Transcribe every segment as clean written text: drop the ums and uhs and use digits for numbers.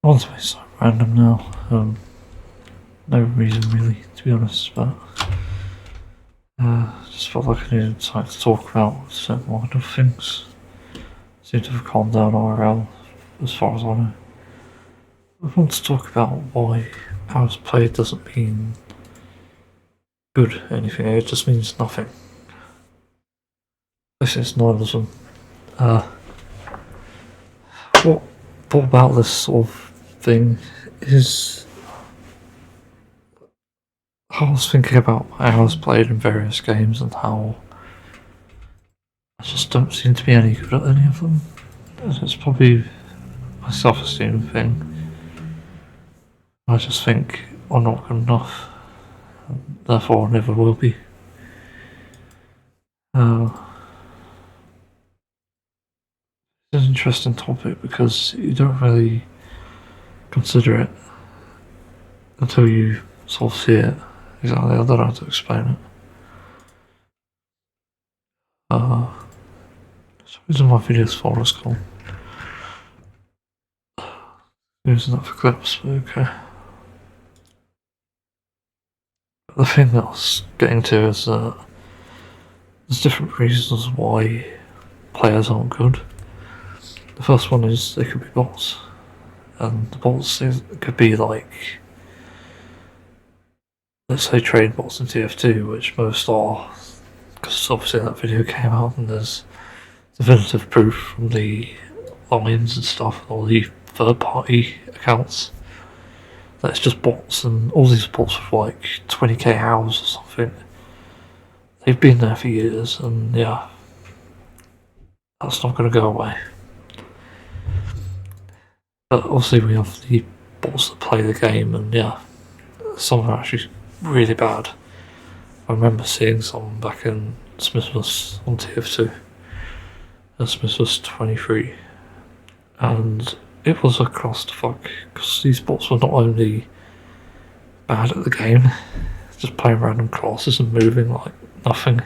Want to be so random now. No reason really, to be honest, but just felt like I needed time to talk about certain line of things. Seem to have calmed down IRL, as far as I know. I want to talk about why hours played doesn't mean good anything, it just means nothing. This is nihilism. What about this sort of thing is I was thinking about hours played in various games and how I just don't seem to be any good at any of them. It's probably a self-esteem thing. I just think I'm not good enough, therefore I never will be. It's an interesting topic because you don't really consider it until you sort of see it. Exactly, I don't know how to explain it. So these are my videos for us called. Using that for clips, but okay. The thing that I was getting to is that there's different reasons why players aren't good. The first one is they could be bots, and the bots could be like, let's say, trade bots in TF2, which most are, because obviously that video came out and there's definitive proof from the logins and stuff, all the third-party accounts, that it's just bots, and all these bots with like 20k hours or something. They've been there for years, and yeah, that's not going to go away. But obviously we have the bots that play the game, and yeah, some are actually really bad. I remember seeing some back in Smithmas on TF2, and Smithmas 23, and it was a clusterfuck because these bots were not only bad at the game, just playing random classes and moving like nothing,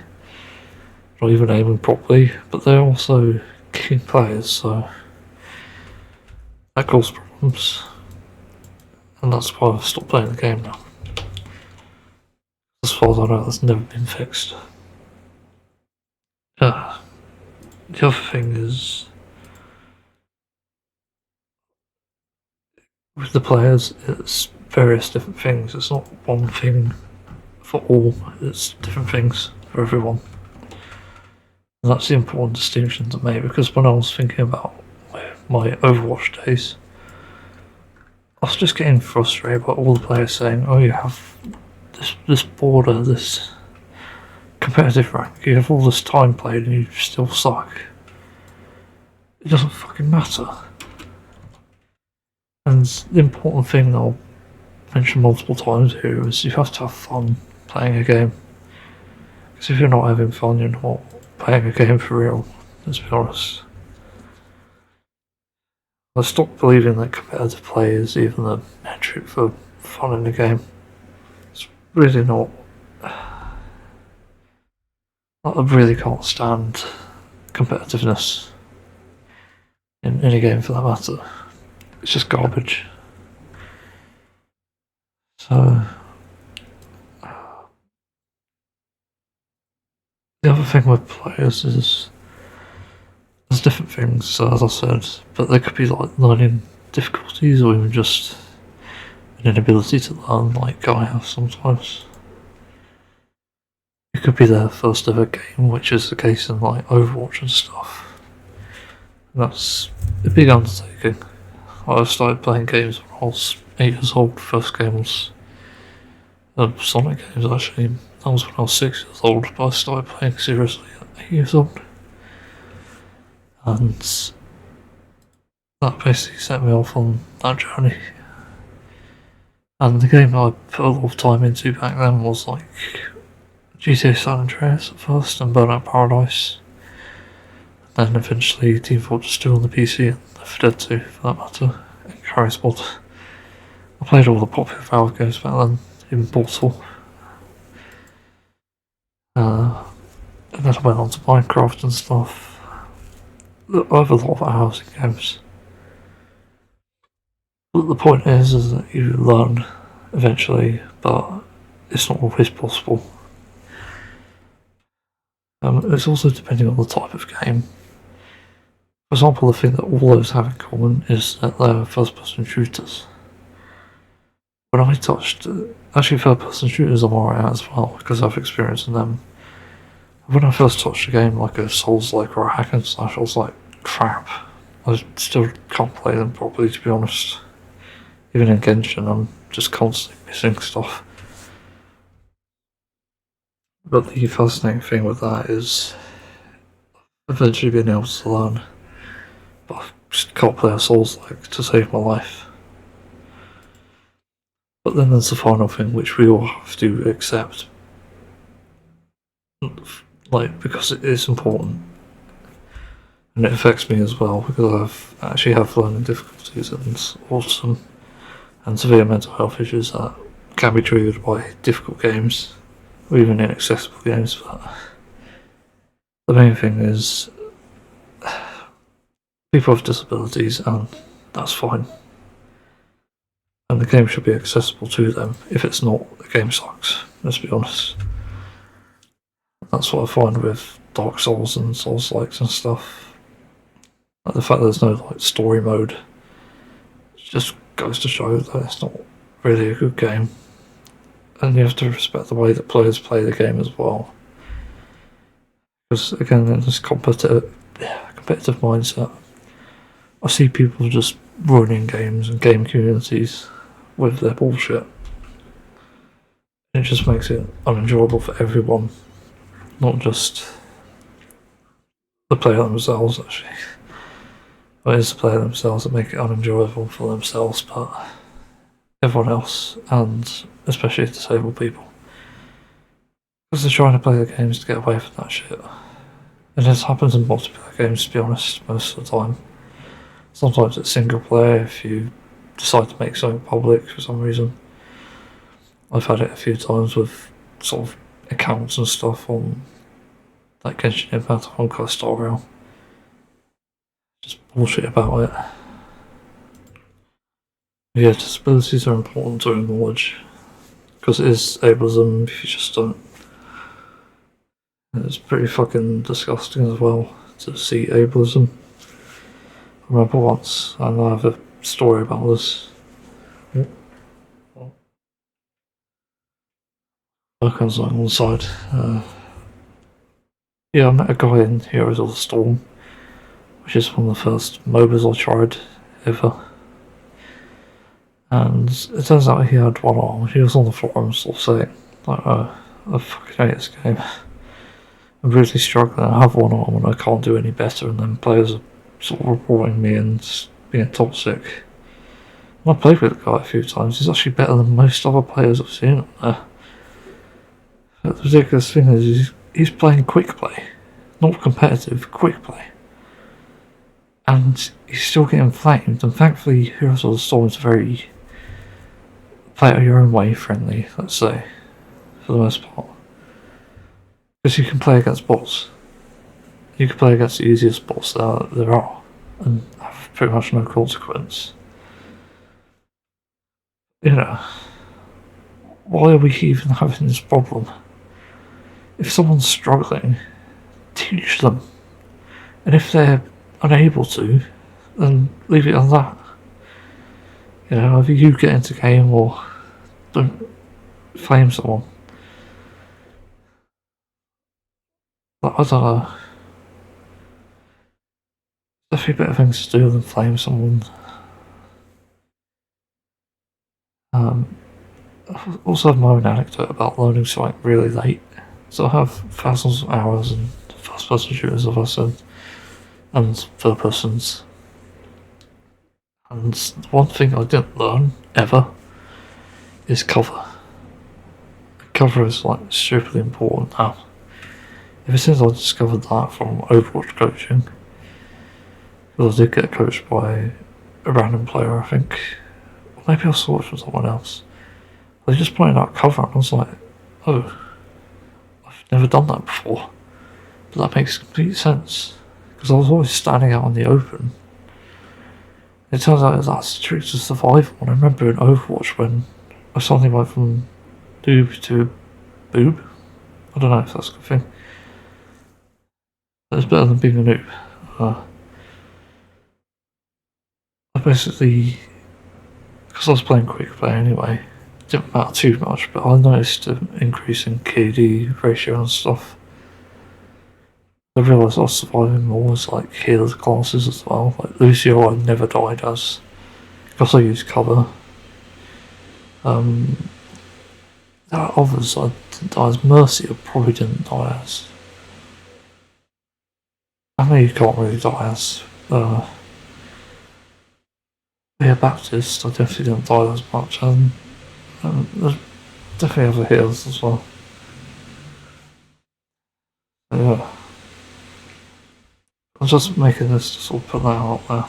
not even aiming properly, but they're also kicking players, so that caused problems, and that's why I've stopped playing the game now. As far as I know, that's never been fixed. The other thing is, with the players, it's various different things. It's not one thing for all, it's different things for everyone. And that's the important distinction to make, because when I was thinking about my Overwatch days, I was just getting frustrated by all the players saying, oh, you have this border, this competitive rank, you have all this time played and you still suck. It doesn't fucking matter. And the important thing that I'll mention multiple times here is you have to have fun playing a game. Because if you're not having fun, you're not playing a game for real, let's be honest. I stopped believing that competitive play is even a metric for fun in the game. It's really not. I really can't stand competitiveness in any game for that matter. It's just garbage. So the other thing with players is there's different things, as I said, but there could be like learning difficulties or even just an inability to learn, like I have sometimes. It could be their first ever game, which is the case in like Overwatch and stuff. And that's a big undertaking. I started playing games when I was 8 years old. First game was Sonic games actually. That was when I was 6 years old, but I started playing seriously at 8 years old. And that basically set me off on that journey. And the game I put a lot of time into back then was like GTA San Andreas at first and Burnout Paradise. And then eventually Team Fortress 2 on the PC and Left 4 Dead 2 for that matter, and Garry's Mod. I played all the popular Valve games back then, even Portal. And then I went on to Minecraft and stuff. I have a lot of hours in games. But the point is that you learn eventually, but it's not always possible. It's also depending on the type of game. For example, the thing that all those have in common is that they're first-person shooters. When I touched, actually third-person shooters I'm alright at as well, because I've experience in them. When I first touched a game like a Souls-like or a hack and slash, I was like, crap. I still can't play them properly, to be honest. Even in Genshin, I'm just constantly missing stuff. But the fascinating thing with that is eventually being able to learn. But I just can't play a Souls-like to save my life. But then there's the final thing which we all have to accept. Like, because it is important. And it affects me as well, because I actually have learning difficulties and autism and severe mental health issues that can be triggered by difficult games, or even inaccessible games. But the main thing is, people have disabilities, and that's fine. And the game should be accessible to them. If it's not, the game sucks, let's be honest. That's what I find with Dark Souls and Souls-likes and stuff. Like the fact that there's no like story mode just goes to show that it's not really a good game. And you have to respect the way that players play the game as well. Because again, in this competitive mindset, I see people just ruining games and game communities with their bullshit. It just makes it unenjoyable for everyone, not just the player themselves, actually. Well, it is the player themselves that make it unenjoyable for themselves, but everyone else, and especially disabled people. Because they're trying to play the games to get away from that shit. And this happens in multiplayer games, to be honest, most of the time. Sometimes it's single player if you decide to make something public for some reason. I've had it a few times with sort of accounts and stuff on like Genshin Impact or Honkai Star Rail. Just bullshit about it. Yeah, disabilities are important to acknowledge, because it is ableism if you just don't. It's pretty fucking disgusting as well to see ableism. I remember once, and I have a story about this. Work on something on the side. Yeah, I met a guy in Heroes of the Storm, which is one of the first MOBAs I tried ever. And it turns out he had one arm. He was on the forums sort of saying, like, I fucking hate this game. I'm really struggling. I have one arm and I can't do any better, and then players are sort of reporting me and being toxic. And I played with the guy a few times. He's actually better than most other players I've seen on there. But the ridiculous thing is he's playing quick play, not competitive, quick play. And he's still getting flamed, and thankfully Heroes of the Storm is very play it your own way friendly, let's say, for the most part. Because you can play against bots. You can play against the easiest bots there are, and have pretty much no consequence. You know, why are we even having this problem? If someone's struggling, teach them. And if they're unable to, then leave it on that. You know, either you get into game or don't flame someone. But I don't know. There's a few better things to do than flame someone. I also have my own anecdote about learning something really late. So I have thousands of hours in first person shooters, as I said, and third persons. And one thing I didn't learn, ever, is cover. Cover is like stupidly important now. Ever since I discovered that from Overwatch coaching, because I did get coached by a random player, I think, or maybe I saw it from someone else. They just pointed out cover, and I was like, oh, I've never done that before. But that makes complete sense, because I was always standing out in the open. It turns out that's the trick to survival. And I remember in Overwatch when something like from doob to boob. I don't know if that's a good thing. It's better than being a noob. I basically, because I was playing quick play anyway, it didn't matter too much, but I noticed an increase in KD ratio and stuff. I realised I was surviving more as like healed classes as well. Like Lucio I never died as, because I used cover. There are others I didn't die as. Mercy I probably didn't die as. I know you can't really die as. Yeah, Baptist I definitely didn't die as much. There's definitely other heals as well. Yeah. I'm just making this to sort of put that out there.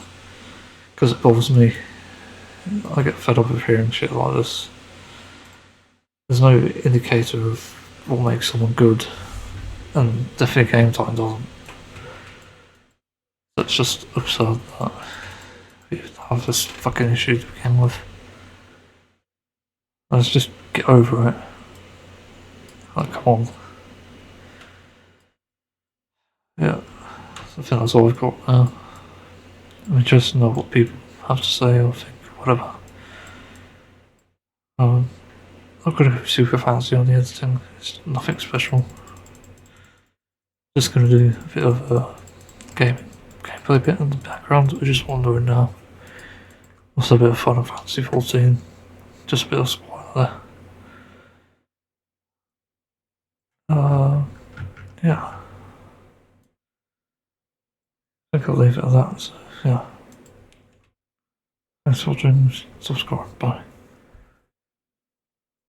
Because it bothers me. I get fed up of hearing shit like this. There's no indicator of what makes someone good. And definitely Game Time doesn't. It's just absurd that we have this fucking issue to begin with. Let's just get over it. Like, come on. Yeah. I think that's all I've got now. I'm interested to know what people have to say or think, whatever. I'm not going to go super fancy on the editing, it's nothing special. Just going to do a bit of a gameplay bit in the background. We're just wondering now. What's a bit of Final Fantasy 14? Just a bit of spoiler there. Yeah. I think I'll leave it at that. So, yeah. Thanks for watching. Subscribe. Bye.